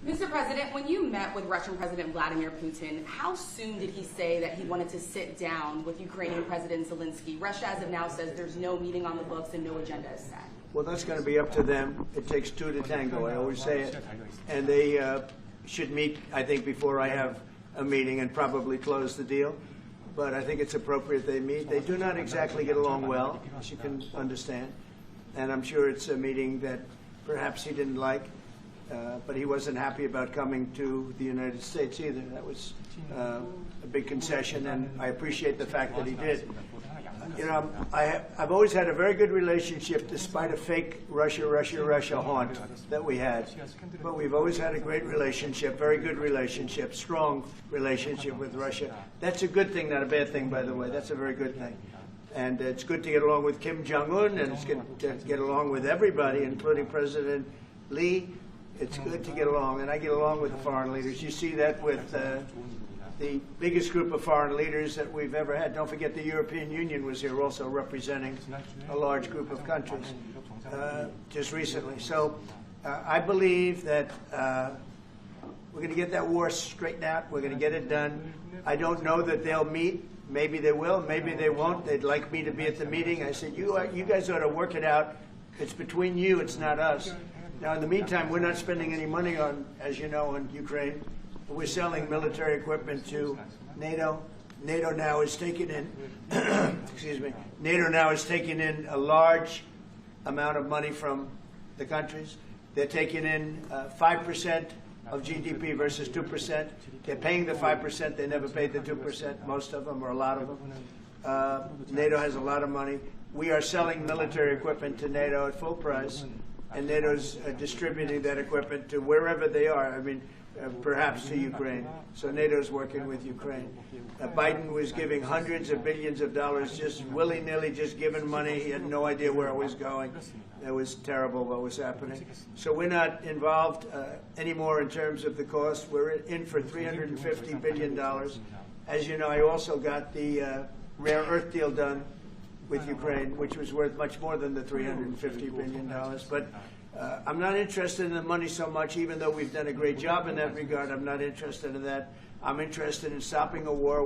Mr. President, when you met with Russian President Vladimir Putin, how soon did he say that he wanted to sit down with Ukrainian President Zelensky? Russia, as of now, says there's no meeting on the books and no agenda is set. Well, that's going to be up to them. It takes two to tango, I always say it. And they should meet, I think, before I have a meeting and probably close the deal. But I think it's appropriate they meet. They do not exactly get along well, as you can understand. And I'm sure it's a meeting that perhaps he didn't like. But he wasn't happy about coming to the United States either. That was a big concession, and I appreciate the fact that he did. You know, I've always had a very good relationship, despite a fake Russia haunt that we had. But we've always had a great relationship, very good relationship, strong relationship with Russia. That's a good thing, not a bad thing, by the way. That's a very good thing. And it's good to get along with Kim Jong-un, and it's good to get along with everybody, including President Lee. It's good to get along, and I get along with the foreign leaders. You see that with the biggest group of foreign leaders that we've ever had. Don't forget the European Union was here also representing a large group of countries just recently. So I believe that we're going to get that war straightened out. We're going to get it done. I don't know that they'll meet. Maybe they will. Maybe they won't. They'd like me to be at the meeting. I said, you guys ought to work it out. It's between you. It's not us. Now, in the meantime, we're not spending any money on, as you know, on Ukraine. We're selling military equipment to NATO. NATO now is taking in, excuse me, NATO now is taking in a large amount of money from the countries. They're taking in 5% of GDP versus 2%. They're paying the 5%. They never paid the 2%, most of them, or a lot of them. NATO has a lot of money. We are selling military equipment to NATO at full price. And NATO's distributing that equipment to wherever they are, I mean, perhaps to Ukraine. So NATO's working with Ukraine. Biden was giving hundreds of billions of dollars, just willy-nilly, just giving money. He had no idea where it was going. It was terrible what was happening. So we're not involved anymore in terms of the cost. We're in for $350 billion. As you know, I also got the rare earth deal done with Ukraine, which was worth much more than the $350 billion. But I'm not interested in the money so much, even though we've done a great job in that regard. I'm not interested in that. I'm interested in stopping a war.